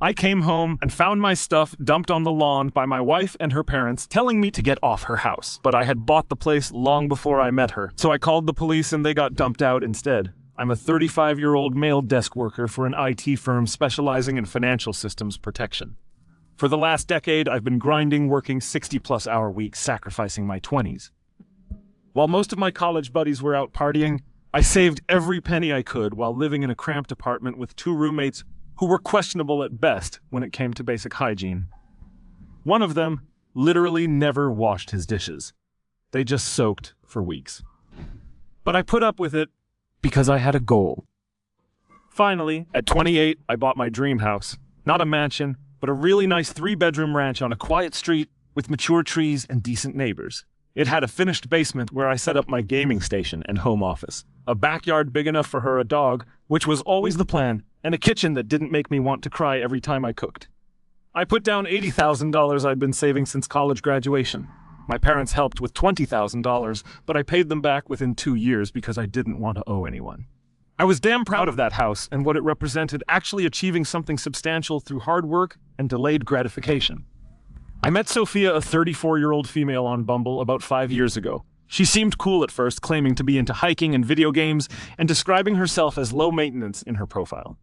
I came home and found my stuff dumped on the lawn by my wife and her parents, telling me to get off her house. But I had bought the place long before I met her, so I called the police and they got dumped out instead. I'm a 35-year-old male desk worker for an IT firm specializing in financial systems protection. For the last decade, I've been grinding, working 60-plus hour weeks, sacrificing my 20s. While most of my college buddies were out partying, I saved every penny I could while living in a cramped apartment with 2 roommates who were questionable at best when it came to basic hygiene. One of them literally never washed his dishes. They just soaked for weeks. But I put up with it because I had a goal. Finally, at 28, I bought my dream house. Not a mansion, but a really nice 3-bedroom ranch on a quiet street with mature trees and decent neighbors. It had a finished basement where I set up my gaming station and home office, a backyard big enough for her a dog, which was always the plan, and a kitchen that didn't make me want to cry every time I cooked. I put down $80,000 I'd been saving since college graduation. My parents helped with $20,000, but I paid them back within 2 years because I didn't want to owe anyone. I was damn proud of that house and what it represented, actually achieving something substantial through hard work and delayed gratification. I met Sophia, a 34-year-old female on Bumble, about 5 years ago. She seemed cool at first, claiming to be into hiking and video games, and describing herself as low maintenance in her profile.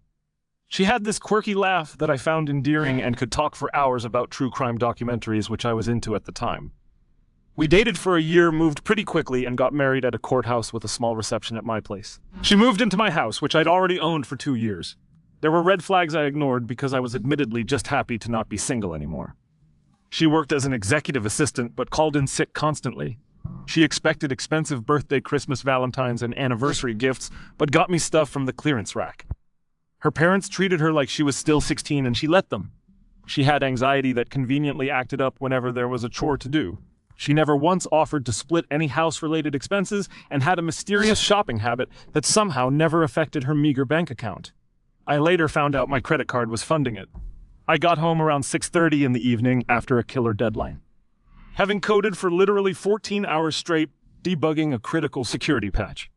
She had this quirky laugh that I found endearing and could talk for hours about true crime documentaries, which I was into at the time. We dated for a year, moved pretty quickly, and got married at a courthouse with a small reception at my place. She moved into my house, which I'd already owned for 2 years. There were red flags I ignored because I was admittedly just happy to not be single anymore. She worked as an executive assistant, but called in sick constantly. She expected expensive birthday, Christmas, Valentine's, and anniversary gifts, but got me stuff from the clearance rack. Her parents treated her like she was still 16, and she let them. She had anxiety that conveniently acted up whenever there was a chore to do. She never once offered to split any house-related expenses and had a mysterious shopping habit that somehow never affected her meager bank account. I later found out my credit card was funding it. I got home around 6:30 in the evening after a killer deadline. Having coded for literally 14 hours straight, debugging a critical security patch.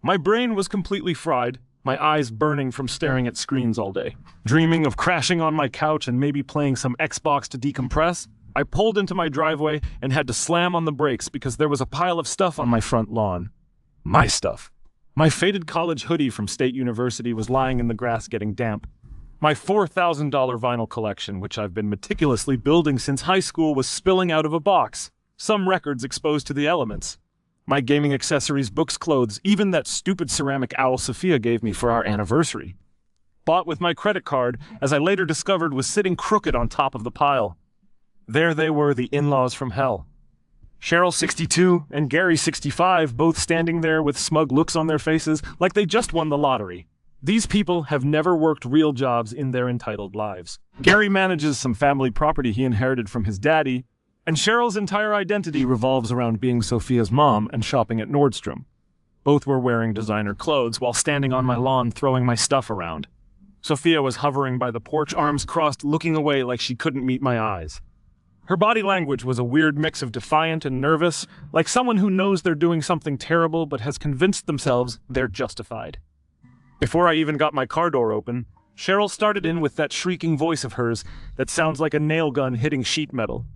My brain was completely fried, my eyes burning from staring at screens all day. Dreaming of crashing on my couch and maybe playing some Xbox to decompress, I pulled into my driveway and had to slam on the brakes because there was a pile of stuff on my front lawn. My stuff. My faded college hoodie from State University was lying in the grass getting damp. My $4,000 vinyl collection, which I've been meticulously building since high school, was spilling out of a box. Some records exposed to the elements. My gaming accessories, books, clothes, even that stupid ceramic owl Sophia gave me for our anniversary. Bought with my credit card, as I later discovered was sitting crooked on top of the pile. There they were, the in-laws from hell. Cheryl, 62, and Gary, 65, both standing there with smug looks on their faces like they just won the lottery. These people have never worked real jobs in their entitled lives. Gary manages some family property he inherited from his daddy, and Cheryl's entire identity revolves around being Sophia's mom and shopping at Nordstrom. Both were wearing designer clothes while standing on my lawn throwing my stuff around. Sophia was hovering by the porch, arms crossed, looking away like she couldn't meet my eyes. Her body language was a weird mix of defiant and nervous, like someone who knows they're doing something terrible but has convinced themselves they're justified. Before I even got my car door open, Cheryl started in with that shrieking voice of hers that sounds like a nail gun hitting sheet metal.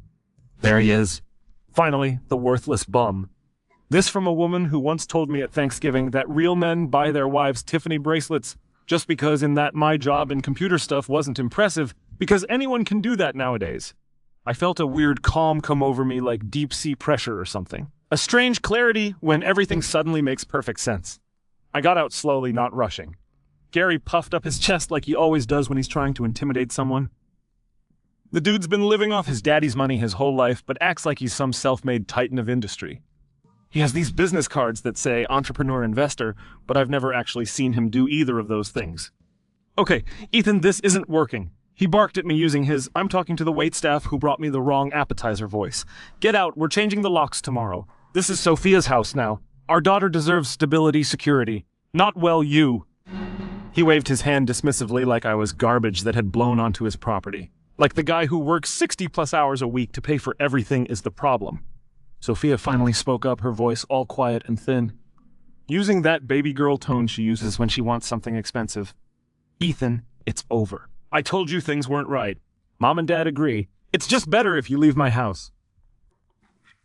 There he is. Finally, the worthless bum. This from a woman who once told me at Thanksgiving that real men buy their wives Tiffany bracelets just because in that my job in computer stuff wasn't impressive, because anyone can do that nowadays. I felt a weird calm come over me like deep-sea pressure or something. A strange clarity when everything suddenly makes perfect sense. I got out slowly, not rushing. Gary puffed up his chest like he always does when he's trying to intimidate someone. The dude's been living off his daddy's money his whole life, but acts like he's some self-made titan of industry. He has these business cards that say entrepreneur investor, but I've never actually seen him do either of those things. Okay, Ethan, this isn't working. He barked at me using his "I'm talking to the waitstaff who brought me the wrong appetizer" voice. Get out, we're changing the locks tomorrow. This is Sophia's house now. Our daughter deserves stability, security. Not well, you. He waved his hand dismissively like I was garbage that had blown onto his property. Like the guy who works 60+ hours a week to pay for everything is the problem. Sophia finally spoke up, her voice all quiet and thin, using that baby girl tone she uses when she wants something expensive. Ethan, it's over. I told you things weren't right. Mom and Dad agree. It's just better if you leave my house.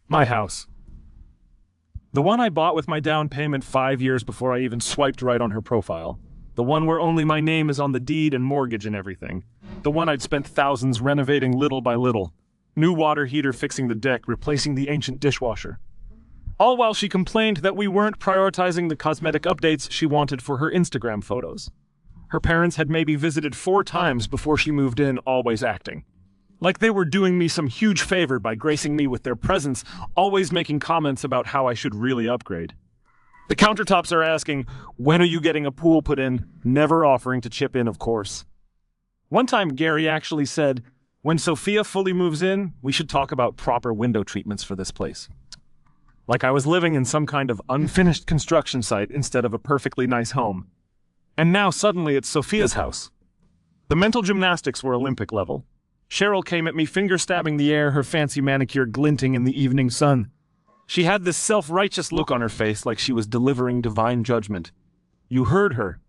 My house. The one I bought with my down payment 5 years before I even swiped right on her profile. The one where only my name is on the deed and mortgage and everything. The one I'd spent thousands renovating little by little. New water heater fixing the deck, replacing the ancient dishwasher. All while she complained that we weren't prioritizing the cosmetic updates she wanted for her Instagram photos. Her parents had maybe visited 4 times before she moved in, always acting like they were doing me some huge favor by gracing me with their presence, always making comments about how I should really upgrade. The countertops are asking, when are you getting a pool put in? Never offering to chip in, of course. One time Gary actually said, when Sophia fully moves in, we should talk about proper window treatments for this place. Like I was living in some kind of unfinished construction site instead of a perfectly nice home. And now suddenly it's Sophia's house. The mental gymnastics were Olympic level. Cheryl came at me finger-stabbing the air, her fancy manicure glinting in the evening sun. She had this self-righteous look on her face like she was delivering divine judgment. You heard her.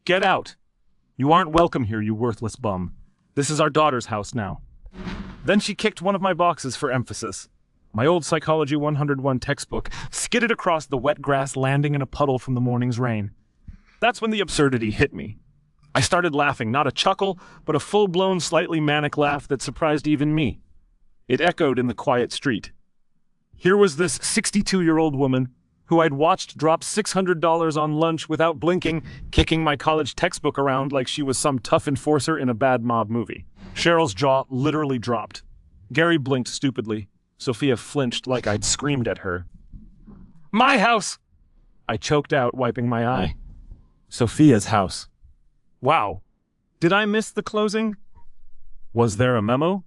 Get out. You aren't welcome here, you worthless bum. This is our daughter's house now. Then she kicked one of my boxes for emphasis. My old Psychology 101 textbook skidded across the wet grass, landing in a puddle from the morning's rain. That's when the absurdity hit me. I started laughing, not a chuckle, but a full-blown, slightly manic laugh that surprised even me. It echoed in the quiet street. Here was this 62-year-old woman who I'd watched drop $600 on lunch without blinking, kicking my college textbook around like she was some tough enforcer in a bad mob movie. Cheryl's jaw literally dropped. Gary blinked stupidly. Sophia flinched like I'd screamed at her. My house! I choked out, wiping my eye. Sophia's house. Wow. Did I miss the closing? Was there a memo?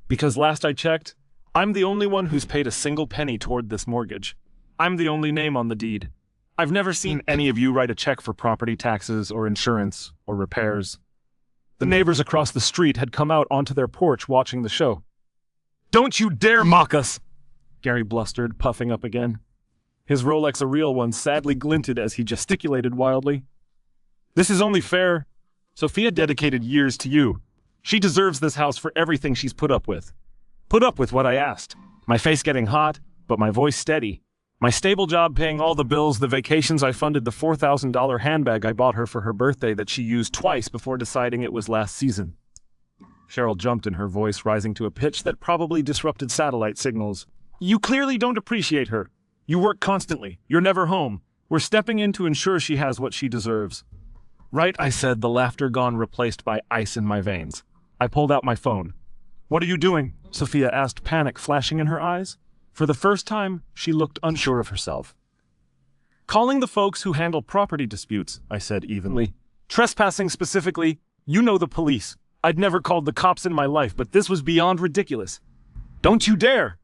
Because last I checked, I'm the only one who's paid a single penny toward this mortgage. I'm the only name on the deed. I've never seen any of you write a check for property taxes or insurance or repairs. The neighbors across the street had come out onto their porch watching the show. Don't you dare mock us! Gary blustered, puffing up again. His Rolex, a real one, sadly glinted as he gesticulated wildly. This is only fair. Sophia dedicated years to you. She deserves this house for everything she's put up with. Put up with what I asked. My face getting hot, but my voice steady. My stable job paying all the bills, the vacations I funded, the $4,000 handbag I bought her for her birthday that she used twice before deciding it was last season. Cheryl jumped in her voice, rising to a pitch that probably disrupted satellite signals. You clearly don't appreciate her. You work constantly. You're never home. We're stepping in to ensure she has what she deserves. Right, I said, the laughter gone, replaced by ice in my veins. I pulled out my phone. What are you doing? Sophia asked, panic flashing in her eyes. For the first time, she looked unsure of herself. Calling the folks who handle property disputes, I said evenly. Trespassing specifically, you know the police. I'd never called the cops in my life, but this was beyond ridiculous. Don't you dare!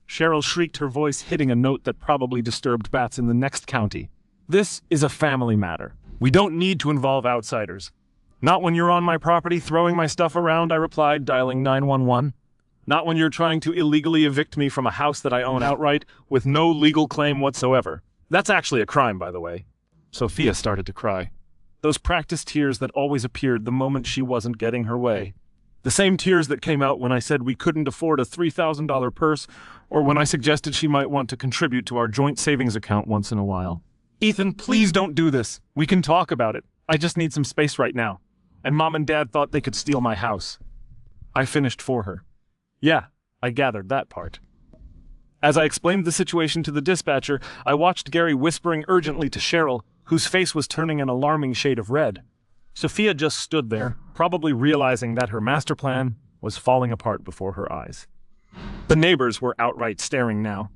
Cheryl shrieked, her voice hitting a note that probably disturbed bats in the next county. This is a family matter. We don't need to involve outsiders. Not when you're on my property throwing my stuff around, I replied, dialing 911. Not when you're trying to illegally evict me from a house that I own outright with no legal claim whatsoever. That's actually a crime, by the way. Sophia started to cry. Those practiced tears that always appeared the moment she wasn't getting her way. The same tears that came out when I said we couldn't afford a $3,000 purse, or when I suggested she might want to contribute to our joint savings account once in a while. Ethan, please don't do this. We can talk about it. I just need some space right now. And Mom and Dad thought they could steal my house. I finished for her. Yeah, I gathered that part. As I explained the situation to the dispatcher, I watched Gary whispering urgently to Cheryl, whose face was turning an alarming shade of red. Sophia just stood there, probably realizing that her master plan was falling apart before her eyes. The neighbors were outright staring now.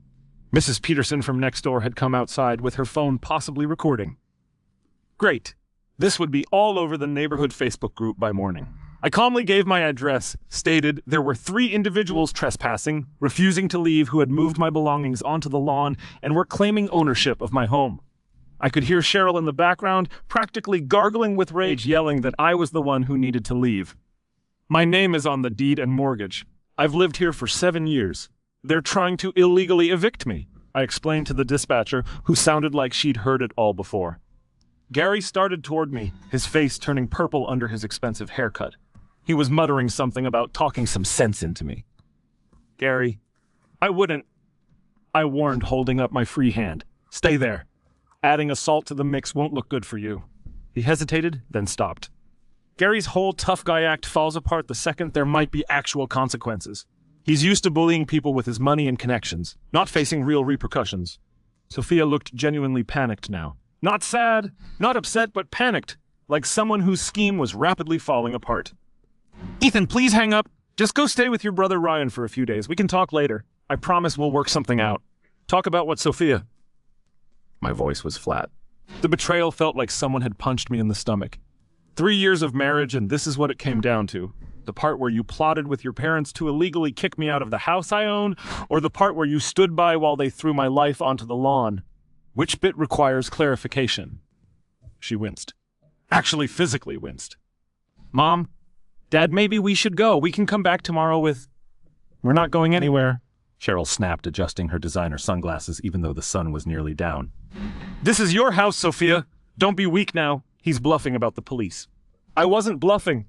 Mrs. Peterson from next door had come outside with her phone possibly recording. Great. This would be all over the neighborhood Facebook group by morning. I calmly gave my address, stated there were 3 individuals trespassing, refusing to leave, who had moved my belongings onto the lawn and were claiming ownership of my home. I could hear Cheryl in the background, practically gargling with rage, yelling that I was the one who needed to leave. My name is on the deed and mortgage. I've lived here for 7 years. They're trying to illegally evict me, I explained to the dispatcher, who sounded like she'd heard it all before. Gary started toward me, his face turning purple under his expensive haircut. He was muttering something about talking some sense into me. Gary, I wouldn't. I warned, holding up my free hand. Stay there. Adding assault to the mix won't look good for you. He hesitated, then stopped. Gary's whole tough guy act falls apart the second there might be actual consequences. He's used to bullying people with his money and connections, not facing real repercussions. Sophia looked genuinely panicked now. Not sad, not upset, but panicked, like someone whose scheme was rapidly falling apart. Ethan, please hang up. Just go stay with your brother Ryan for a few days. We can talk later. I promise we'll work something out. Talk about what, Sophia? My voice was flat. The betrayal felt like someone had punched me in the stomach. 3 years of marriage, and this is what it came down to. The part where you plotted with your parents to illegally kick me out of the house I own, or the part where you stood by while they threw my life onto the lawn. Which bit requires clarification? She winced. Actually, physically winced. Mom, Dad, maybe we should go. We can come back tomorrow with... We're not going anywhere. Cheryl snapped, adjusting her designer sunglasses even though the sun was nearly down. This is your house, Sophia. Don't be weak now. He's bluffing about the police. I wasn't bluffing.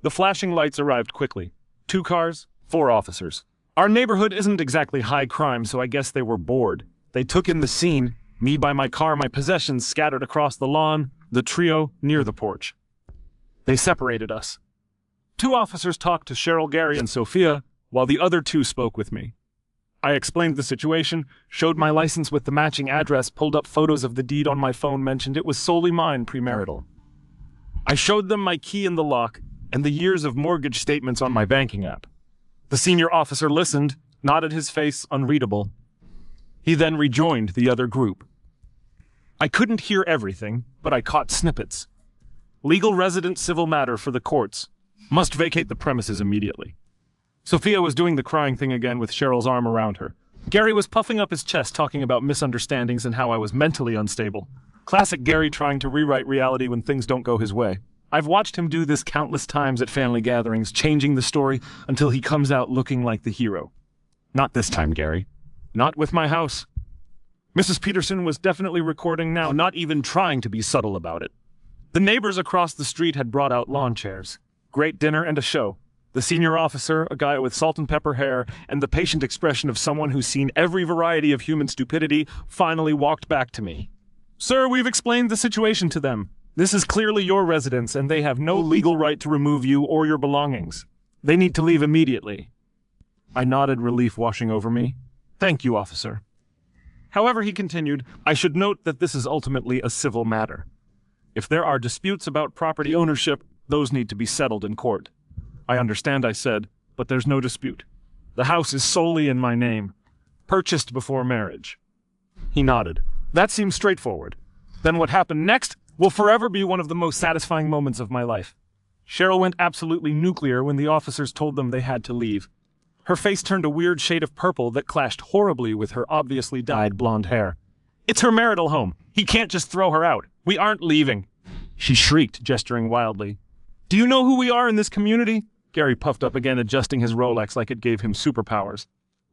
The flashing lights arrived quickly. 2 cars, 4 officers. Our neighborhood isn't exactly high crime, so I guess they were bored. They took in the scene, me by my car, my possessions scattered across the lawn, the trio near the porch. They separated us. 2 officers talked to Cheryl, Gary, and Sophia, while the other 2 spoke with me. I explained the situation, showed my license with the matching address, pulled up photos of the deed on my phone, mentioned it was solely mine, premarital. I showed them my key in the lock and the years of mortgage statements on my banking app. The senior officer listened, nodded, his face unreadable. He then rejoined the other group. I couldn't hear everything, but I caught snippets. Legal resident civil matter for the courts. Must vacate the premises immediately. Sophia was doing the crying thing again with Cheryl's arm around her. Gary was puffing up his chest, talking about misunderstandings and how I was mentally unstable. Classic Gary trying to rewrite reality when things don't go his way. I've watched him do this countless times at family gatherings, changing the story until he comes out looking like the hero. Not this time, Gary. Not with my house. Mrs. Peterson was definitely recording now, not even trying to be subtle about it. The neighbors across the street had brought out lawn chairs. Great dinner and a show. The senior officer, a guy with salt and pepper hair, and the patient expression of someone who's seen every variety of human stupidity, finally walked back to me. Sir, we've explained the situation to them. This is clearly your residence, and they have no legal right to remove you or your belongings. They need to leave immediately. I nodded, relief washing over me. Thank you, officer. However, he continued, I should note that this is ultimately a civil matter. If there are disputes about property ownership, those need to be settled in court. I understand, I said, but there's no dispute. The house is solely in my name, purchased before marriage. He nodded. That seems straightforward. Then what happened next will forever be one of the most satisfying moments of my life. Cheryl went absolutely nuclear when the officers told them they had to leave. Her face turned a weird shade of purple that clashed horribly with her obviously dyed blonde hair. It's her marital home. He can't just throw her out. We aren't leaving. She shrieked, gesturing wildly. Do you know who we are in this community? Gary puffed up again, adjusting his Rolex like it gave him superpowers.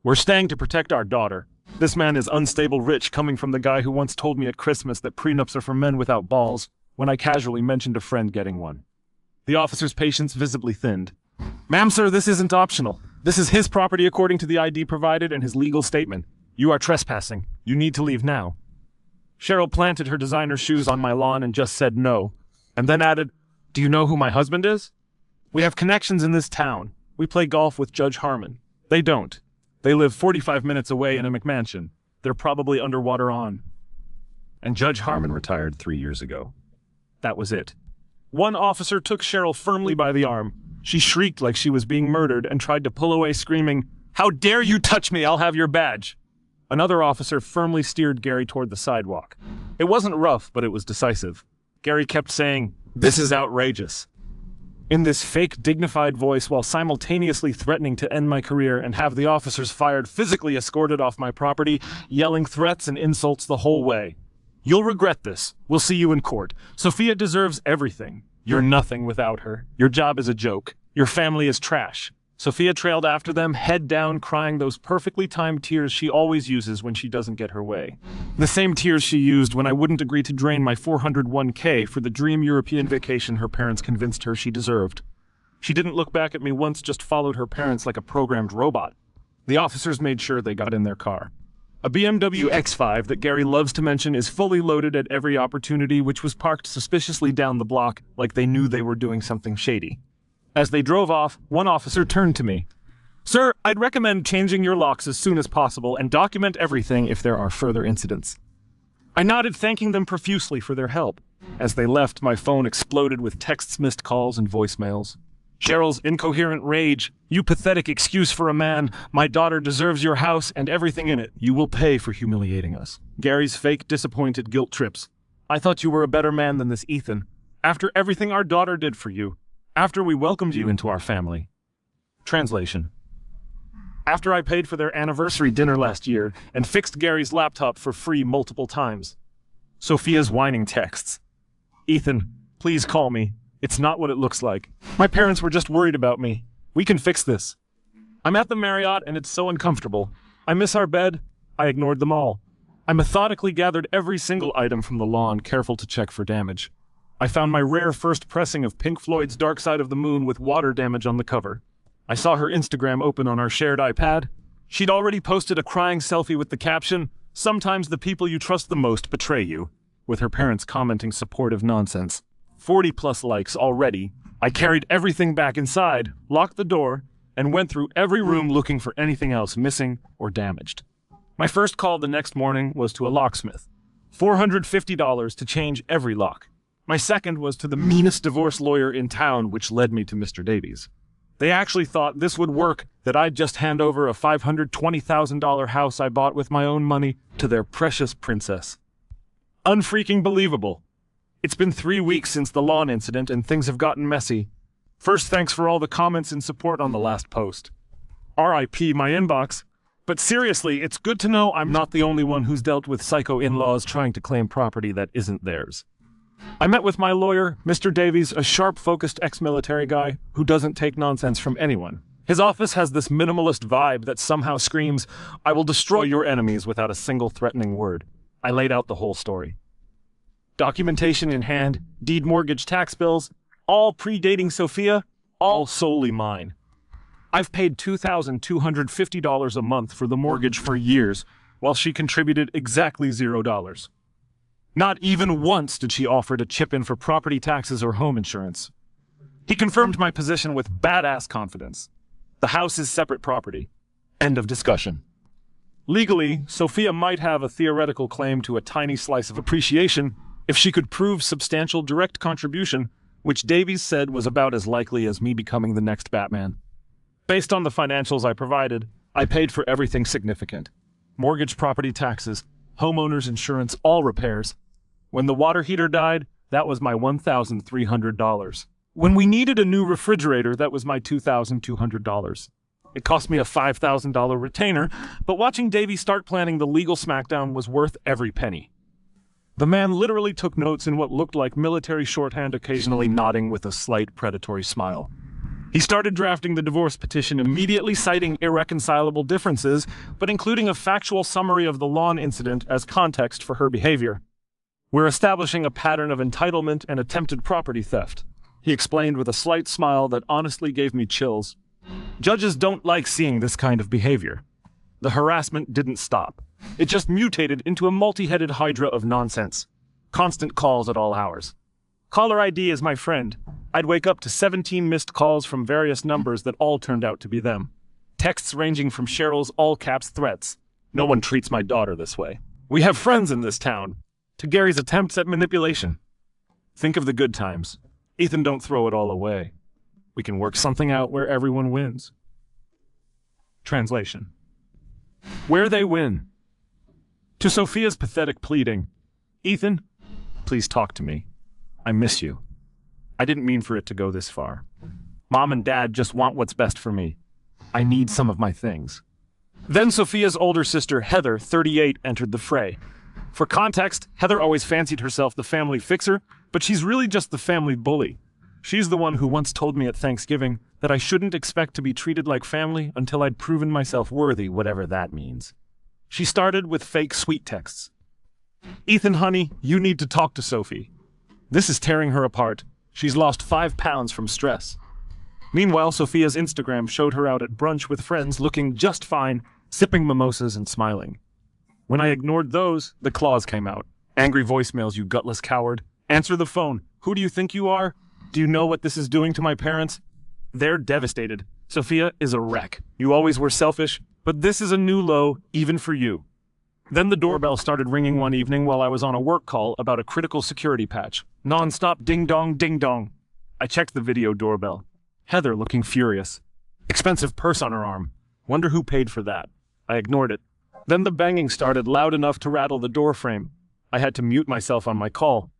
We're staying to protect our daughter. This man is unstable rich, coming from the guy who once told me at Christmas that prenups are for men without balls, when I casually mentioned a friend getting one. The officer's patience visibly thinned. Ma'am, sir, this isn't optional. This is his property according to the ID provided and his legal statement. You are trespassing. You need to leave now. Cheryl planted her designer shoes on my lawn and just said no, and then added, Do you know who my husband is? We have connections in this town. We play golf with Judge Harmon. They don't. They live 45 minutes away in a McMansion. They're probably underwater on. And Judge Harmon retired 3 years ago. That was it. One officer took Cheryl firmly by the arm. She shrieked like she was being murdered and tried to pull away, screaming, How dare you touch me? I'll have your badge. Another officer firmly steered Gary toward the sidewalk. It wasn't rough, but it was decisive. Gary kept saying, This is outrageous. In this fake, dignified voice, while simultaneously threatening to end my career and have the officers fired, physically escorted off my property, yelling threats and insults the whole way. You'll regret this. We'll see you in court. Sophia deserves everything. You're nothing without her. Your job is a joke. Your family is trash. Sophia trailed after them, head down, crying those perfectly timed tears she always uses when she doesn't get her way. The same tears she used when I wouldn't agree to drain my 401k for the dream European vacation her parents convinced her she deserved. She didn't look back at me once, just followed her parents like a programmed robot. The officers made sure they got in their car. A BMW X5 that Gary loves to mention is fully loaded at every opportunity, which was parked suspiciously down the block like they knew they were doing something shady. As they drove off, one officer turned to me. "Sir, I'd recommend changing your locks as soon as possible and document everything if there are further incidents." I nodded, thanking them profusely for their help. As they left, my phone exploded with texts, missed calls, and voicemails. Cheryl's incoherent rage. "You pathetic excuse for a man. My daughter deserves your house and everything in it. You will pay for humiliating us." Gary's fake, disappointed guilt trips. "I thought you were a better man than this Ethan. After everything our daughter did for you. After we welcomed you into our family." Translation. After I paid for their anniversary dinner last year and fixed Gary's laptop for free multiple times. Sophia's whining texts. "Ethan, please call me. It's not what it looks like. My parents were just worried about me. We can fix this. I'm at the Marriott and it's so uncomfortable. I miss our bed." I ignored them all. I methodically gathered every single item from the lawn, careful to check for damage. I found my rare first pressing of Pink Floyd's Dark Side of the Moon with water damage on the cover. I saw her Instagram open on our shared iPad. She'd already posted a crying selfie with the caption, "Sometimes the people you trust the most betray you," with her parents commenting supportive nonsense. 40+ likes already. I carried everything back inside, locked the door, and went through every room looking for anything else missing or damaged. My first call the next morning was to a locksmith. $450 to change every lock. My second was to the meanest divorce lawyer in town, which led me to Mr. Davies. They actually thought this would work, that I'd just hand over a $520,000 house I bought with my own money to their precious princess. Unfreaking believable. It's been 3 weeks since the lawn incident and things have gotten messy. First, thanks for all the comments and support on the last post. RIP my inbox. But seriously, it's good to know I'm not the only one who's dealt with psycho in-laws trying to claim property that isn't theirs. I met with my lawyer, Mr. Davies, a sharp-focused ex-military guy who doesn't take nonsense from anyone. His office has this minimalist vibe that somehow screams, "I will destroy your enemies," without a single threatening word. I laid out the whole story. Documentation in hand, deed, mortgage, tax bills, all predating Sophia, all solely mine. I've paid $2,250 a month for the mortgage for years, while she contributed exactly $0. Not even once did she offer to chip in for property taxes or home insurance. He confirmed my position with badass confidence. The house is separate property. End of discussion. Legally, Sophia might have a theoretical claim to a tiny slice of appreciation if she could prove substantial direct contribution, which Davies said was about as likely as me becoming the next Batman. Based on the financials I provided, I paid for everything significant. Mortgage, property taxes, homeowner's insurance, all repairs. When the water heater died, that was my $1,300. When we needed a new refrigerator, that was my $2,200. It cost me a $5,000 retainer, but watching Davey start planning the legal smackdown was worth every penny. The man literally took notes in what looked like military shorthand, occasionally nodding with a slight predatory smile. He started drafting the divorce petition, immediately citing irreconcilable differences, but including a factual summary of the lawn incident as context for her behavior. "We're establishing a pattern of entitlement and attempted property theft," he explained with a slight smile that honestly gave me chills. "Judges don't like seeing this kind of behavior." The harassment didn't stop. It just mutated into a multi-headed hydra of nonsense. Constant calls at all hours. Caller ID is my friend. I'd wake up to 17 missed calls from various numbers that all turned out to be them. Texts ranging from Cheryl's all-caps threats. "No one treats my daughter this way. We have friends in this town," to Gary's attempts at manipulation. "Think of the good times. Ethan, don't throw it all away. We can work something out where everyone wins." Translation. Where they win. To Sophia's pathetic pleading, "Ethan, please talk to me. I miss you. I didn't mean for it to go this far. Mom and Dad just want what's best for me. I need some of my things." Then Sophia's older sister, Heather, 38, entered the fray. For context, Heather always fancied herself the family fixer, but she's really just the family bully. She's the one who once told me at Thanksgiving that I shouldn't expect to be treated like family until I'd proven myself worthy, whatever that means. She started with fake sweet texts. "Ethan, honey, you need to talk to Sophie. This is tearing her apart. She's lost 5 pounds from stress." Meanwhile, Sophia's Instagram showed her out at brunch with friends looking just fine, sipping mimosas and smiling. When I ignored those, the claws came out. Angry voicemails, you gutless coward. Answer the phone. Who do you think you are? Do you know what this is doing to my parents? They're devastated. Sophia is a wreck. You always were selfish, but this is a new low, even for you. Then the doorbell started ringing one evening while I was on a work call about a critical security patch. Non-stop ding-dong, ding-dong. I checked the video doorbell. Heather looking furious. Expensive purse on her arm. Wonder who paid for that. I ignored it. Then the banging started loud enough to rattle the door frame. I had to mute myself on my call.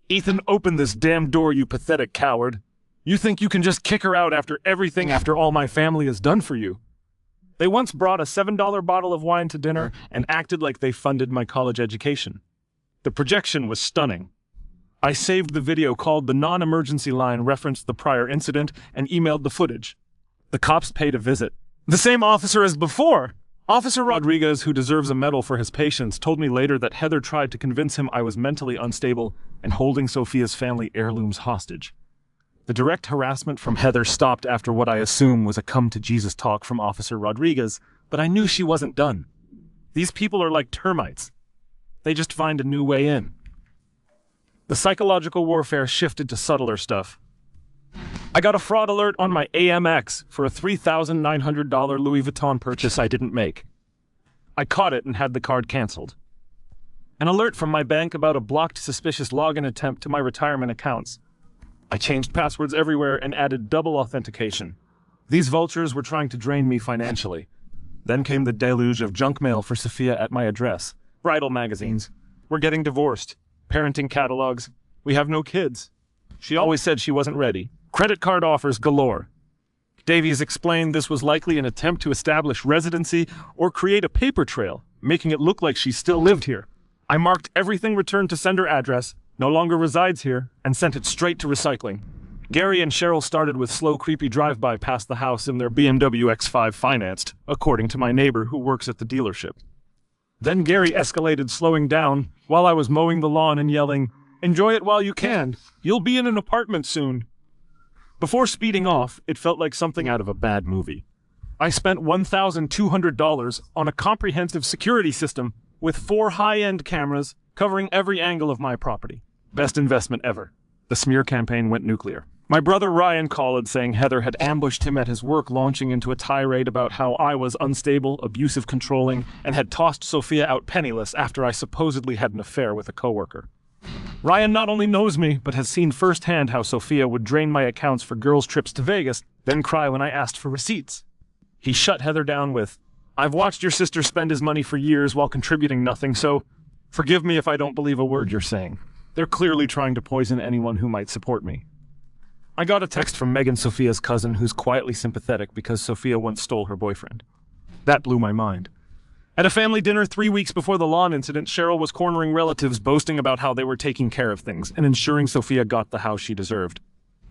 Ethan, open this damn door, you pathetic coward. You think you can just kick her out after everything, after all my family has done for you? They once brought a $7 bottle of wine to dinner and acted like they funded my college education. The projection was stunning. I saved the video called the non-emergency line, referenced the prior incident, and emailed the footage. The cops paid a visit. The same officer as before! Officer Rodriguez, who deserves a medal for his patience, told me later that Heather tried to convince him I was mentally unstable and holding Sophia's family heirlooms hostage. The direct harassment from Heather stopped after what I assume was a come-to-Jesus talk from Officer Rodriguez, but I knew she wasn't done. These people are like termites. They just find a new way in. The psychological warfare shifted to subtler stuff. I got a fraud alert on my AMX for a $3,900 Louis Vuitton purchase I didn't make. I caught it and had the card canceled. An alert from my bank about a blocked suspicious login attempt to my retirement accounts. I changed passwords everywhere and added double authentication. These vultures were trying to drain me financially. Then came the deluge of junk mail for Sophia at my address. Bridal magazines. We're getting divorced. Parenting catalogs. We have no kids. She always said she wasn't ready. Credit card offers galore. Davies explained this was likely an attempt to establish residency or create a paper trail, making it look like she still lived here. I marked everything returned to sender address, no longer resides here, and sent it straight to recycling. Gary and Cheryl started with slow, creepy drive-by past the house in their BMW X5 financed, according to my neighbor who works at the dealership. Then Gary escalated, slowing down while I was mowing the lawn and yelling, "Enjoy it while you can. You'll be in an apartment soon." Before speeding off, it felt like something out of a bad movie. I spent $1,200 on a comprehensive security system with 4 high-end cameras covering every angle of my property. Best investment ever. The smear campaign went nuclear. My brother Ryan called saying Heather had ambushed him at his work, launching into a tirade about how I was unstable, abusive, controlling, and had tossed Sophia out penniless after I supposedly had an affair with a coworker. Ryan not only knows me, but has seen firsthand how Sophia would drain my accounts for girls' trips to Vegas, then cry when I asked for receipts. He shut Heather down with, "I've watched your sister spend his money for years while contributing nothing, so forgive me if I don't believe a word you're saying. They're clearly trying to poison anyone who might support me." I got a text from Megan, Sophia's cousin, who's quietly sympathetic because Sophia once stole her boyfriend. That blew my mind. At a family dinner 3 weeks before the lawn incident, Cheryl was cornering relatives, boasting about how they were taking care of things and ensuring Sophia got the house she deserved.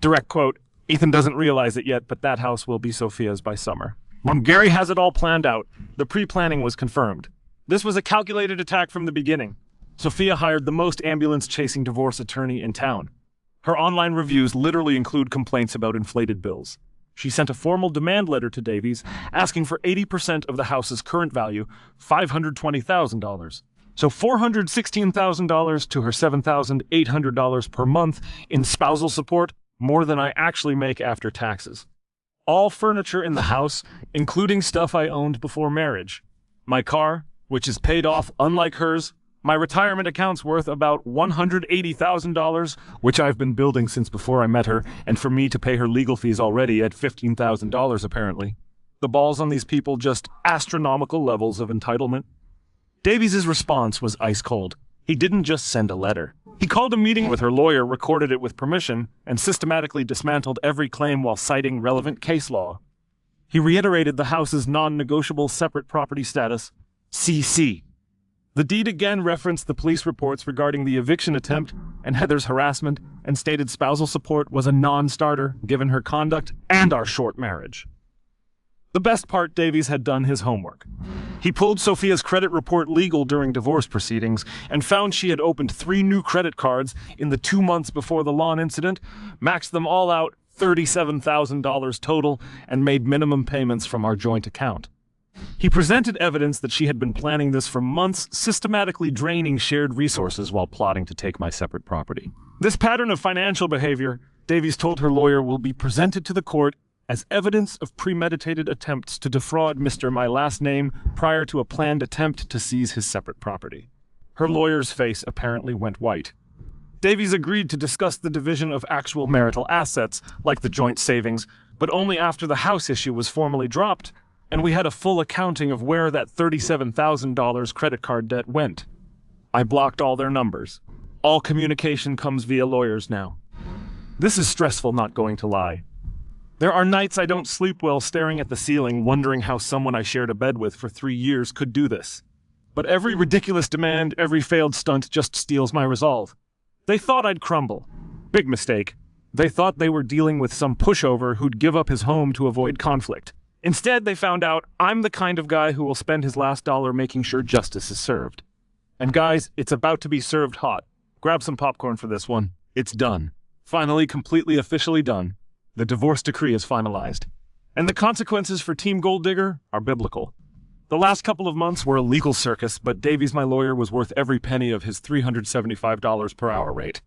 Direct quote, "Ethan doesn't realize it yet, but that house will be Sophia's by summer." Gary has it all planned out. The pre-planning was confirmed. This was a calculated attack from the beginning. Sophia hired the most ambulance-chasing divorce attorney in town. Her online reviews literally include complaints about inflated bills. She sent a formal demand letter to Davies asking for 80% of the house's current value, $520,000. So $416,000 to her $7,800 per month in spousal support, more than I actually make after taxes. All furniture in the house, including stuff I owned before marriage. My car, which is paid off unlike hers. My retirement account's worth about $180,000, which I've been building since before I met her, and for me to pay her legal fees already at $15,000 apparently. The balls on these people, just astronomical levels of entitlement. Davies' response was ice cold. He didn't just send a letter. He called a meeting with her lawyer, recorded it with permission, and systematically dismantled every claim while citing relevant case law. He reiterated the house's non-negotiable separate property status, CC. The deed again referenced the police reports regarding the eviction attempt and Heather's harassment, and stated spousal support was a non-starter given her conduct and our short marriage. The best part, Davies had done his homework. He pulled Sophia's credit report legal during divorce proceedings and found she had opened 3 new credit cards in the 2 months before the lawn incident, maxed them all out, $37,000 total, and made minimum payments from our joint account. He presented evidence that she had been planning this for months, systematically draining shared resources while plotting to take my separate property. This pattern of financial behavior, Davies told her lawyer, will be presented to the court as evidence of premeditated attempts to defraud Mr. My Last Name prior to a planned attempt to seize his separate property. Her lawyer's face apparently went white. Davies agreed to discuss the division of actual marital assets, like the joint savings, but only after the house issue was formally dropped, and we had a full accounting of where that $37,000 credit card debt went. I blocked all their numbers. All communication comes via lawyers now. This is stressful, not going to lie. There are nights I don't sleep well staring at the ceiling, wondering how someone I shared a bed with for 3 years could do this. But every ridiculous demand, every failed stunt just steals my resolve. They thought I'd crumble. Big mistake. They thought they were dealing with some pushover who'd give up his home to avoid conflict. Instead, they found out I'm the kind of guy who will spend his last dollar making sure justice is served. And guys, it's about to be served hot. Grab some popcorn for this one. It's done. Finally, completely officially done. The divorce decree is finalized. And the consequences for Team Gold Digger are biblical. The last couple of months were a legal circus, but Davies, my lawyer, was worth every penny of his $375 per hour rate.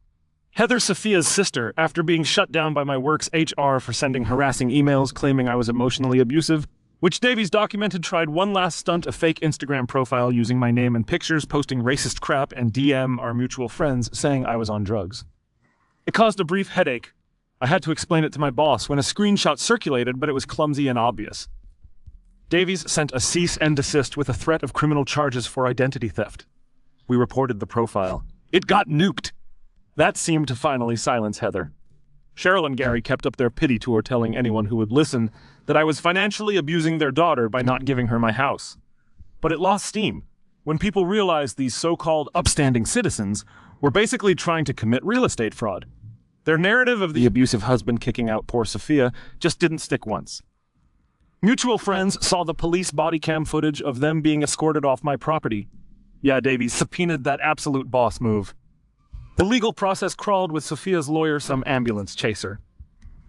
Heather, Sophia's sister, after being shut down by my work's HR for sending harassing emails claiming I was emotionally abusive, which Davies documented, tried one last stunt, a fake Instagram profile using my name and pictures, posting racist crap, and DM our mutual friends saying I was on drugs. It caused a brief headache. I had to explain it to my boss when a screenshot circulated, but it was clumsy and obvious. Davies sent a cease and desist with a threat of criminal charges for identity theft. We reported the profile. It got nuked. That seemed to finally silence Heather. Cheryl and Gary kept up their pity tour, telling anyone who would listen that I was financially abusing their daughter by not giving her my house. But it lost steam when people realized these so-called upstanding citizens were basically trying to commit real estate fraud. Their narrative of the abusive husband kicking out poor Sophia just didn't stick once. Mutual friends saw the police body cam footage of them being escorted off my property. Yeah, Davies subpoenaed that absolute boss move. The legal process crawled with Sophia's lawyer, some ambulance chaser.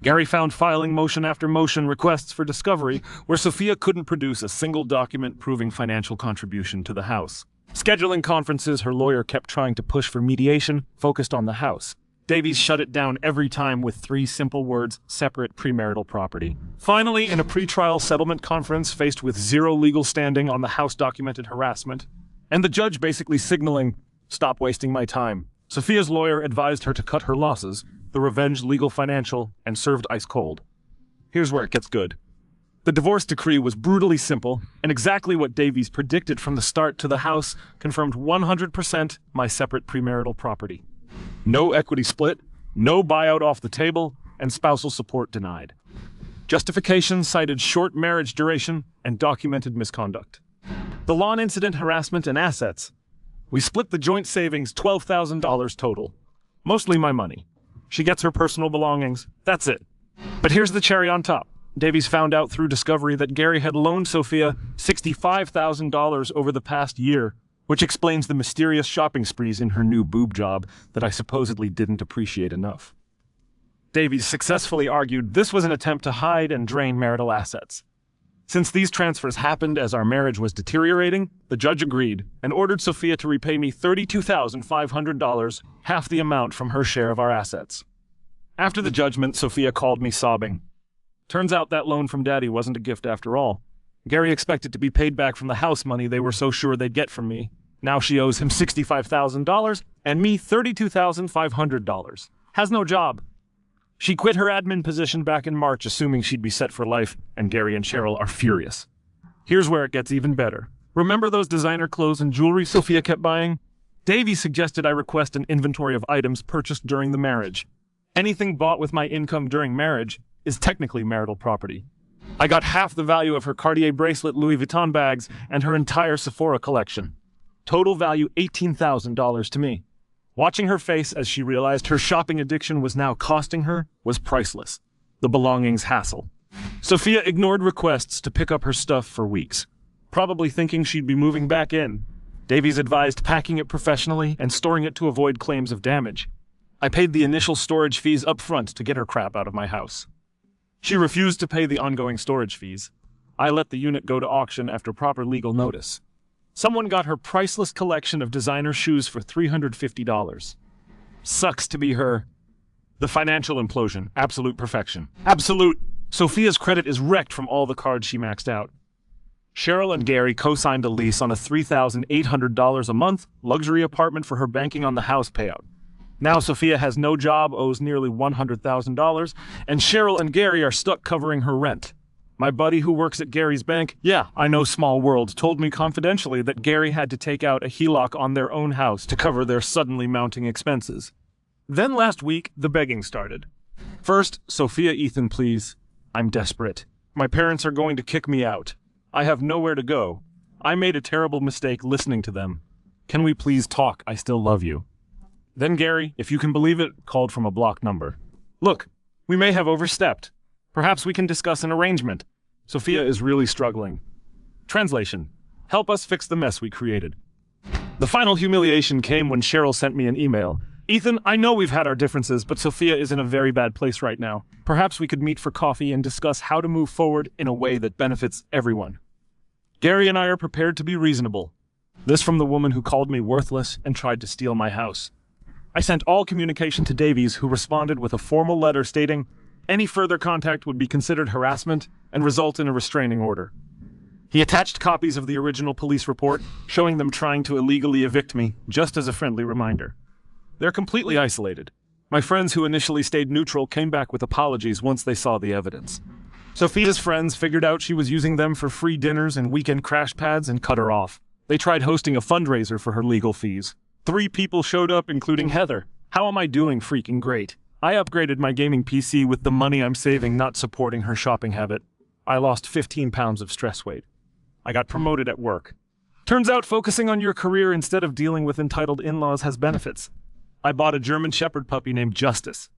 Gary found filing motion after motion requests for discovery where Sophia couldn't produce a single document proving financial contribution to the house. Scheduling conferences, her lawyer kept trying to push for mediation focused on the house. Davies shut it down every time with 3 simple words: separate premarital property. Finally, in a pretrial settlement conference faced with 0 legal standing on the house-documented harassment, and the judge basically signaling, "Stop wasting my time," Sophia's lawyer advised her to cut her losses, the revenge legal financial, and served ice cold. Here's where it gets good. The divorce decree was brutally simple, and exactly what Davies predicted from the start to the house confirmed 100% my separate premarital property. No equity split, no buyout off the table, and spousal support denied. Justification cited short marriage duration and documented misconduct. The lawn incident, harassment, and assets. We split the joint savings, $12,000 total. Mostly my money. She gets her personal belongings. That's it. But here's the cherry on top. Davies found out through discovery that Gary had loaned Sophia $65,000 over the past year, which explains the mysterious shopping sprees in her new boob job that I supposedly didn't appreciate enough. Davies successfully argued this was an attempt to hide and drain marital assets. Since these transfers happened as our marriage was deteriorating, the judge agreed and ordered Sophia to repay me $32,500, half the amount from her share of our assets. After the judgment, Sophia called me sobbing. Turns out that loan from Daddy wasn't a gift after all. Gary expected to be paid back from the house money they were so sure they'd get from me. Now she owes him $65,000 and me $32,500. Has no job. She quit her admin position back in March, assuming she'd be set for life, and Gary and Cheryl are furious. Here's where it gets even better. Remember those designer clothes and jewelry Sophia kept buying? Davies suggested I request an inventory of items purchased during the marriage. Anything bought with my income during marriage is technically marital property. I got half the value of her Cartier bracelet, Louis Vuitton bags, and her entire Sephora collection. Total value $18,000 to me. Watching her face as she realized her shopping addiction was now costing her was priceless. The belongings hassle. Sophia ignored requests to pick up her stuff for weeks, probably thinking she'd be moving back in. Davies advised packing it professionally and storing it to avoid claims of damage. I paid the initial storage fees up front to get her crap out of my house. She refused to pay the ongoing storage fees. I let the unit go to auction after proper legal notice. Someone got her priceless collection of designer shoes for $350. Sucks to be her. The financial implosion. Absolute perfection. Absolute. Sophia's credit is wrecked from all the cards she maxed out. Cheryl and Gary co-signed a lease on a $3,800 a month luxury apartment for her banking on the house payout. Now Sophia has no job, owes nearly $100,000, and Cheryl and Gary are stuck covering her rent. My buddy who works at Gary's bank, yeah, I know, small world, told me confidentially that Gary had to take out a HELOC on their own house to cover their suddenly mounting expenses. Then last week, the begging started. First, Sophia, Ethan, please. I'm desperate. My parents are going to kick me out. I have nowhere to go. I made a terrible mistake listening to them. Can we please talk? I still love you. Then Gary, if you can believe it, called from a blocked number. Look, we may have overstepped. Perhaps we can discuss an arrangement. Sophia is really struggling. Translation: help us fix the mess we created. The final humiliation came when Cheryl sent me an email. Ethan, I know we've had our differences, but Sophia is in a very bad place right now. Perhaps we could meet for coffee and discuss how to move forward in a way that benefits everyone. Gary and I are prepared to be reasonable. This from the woman who called me worthless and tried to steal my house. I sent all communication to Davies, who responded with a formal letter stating any further contact would be considered harassment and result in a restraining order. He attached copies of the original police report, showing them trying to illegally evict me, just as a friendly reminder. They're completely isolated. My friends who initially stayed neutral came back with apologies once they saw the evidence. Sophia's friends figured out she was using them for free dinners and weekend crash pads and cut her off. They tried hosting a fundraiser for her legal fees. 3 people showed up, including Heather. How am I doing? Freaking great. I upgraded my gaming PC with the money I'm saving, not supporting her shopping habit. I lost 15 pounds of stress weight. I got promoted at work. Turns out focusing on your career instead of dealing with entitled in-laws has benefits. I bought a German Shepherd puppy named Justice.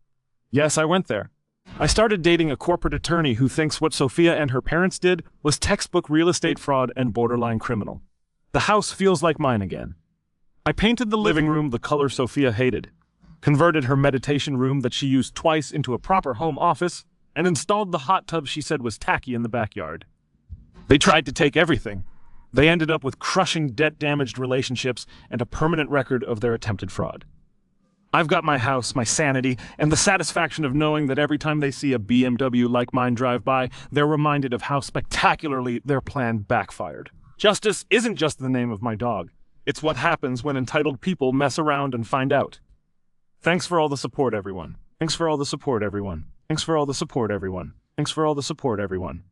Yes, I went there. I started dating a corporate attorney who thinks what Sophia and her parents did was textbook real estate fraud and borderline criminal. The house feels like mine again. I painted the living room the color Sophia hated, converted her meditation room that she used twice into a proper home office, and installed the hot tub she said was tacky in the backyard. They tried to take everything. They ended up with crushing debt-damaged relationships and a permanent record of their attempted fraud. I've got my house, my sanity, and the satisfaction of knowing that every time they see a BMW like mine drive by, they're reminded of how spectacularly their plan backfired. Justice isn't just the name of my dog. It's what happens when entitled people mess around and find out. Thanks for all the support, everyone. Thanks for all the support, everyone. Thanks for all the support, everyone. Thanks for all the support, everyone.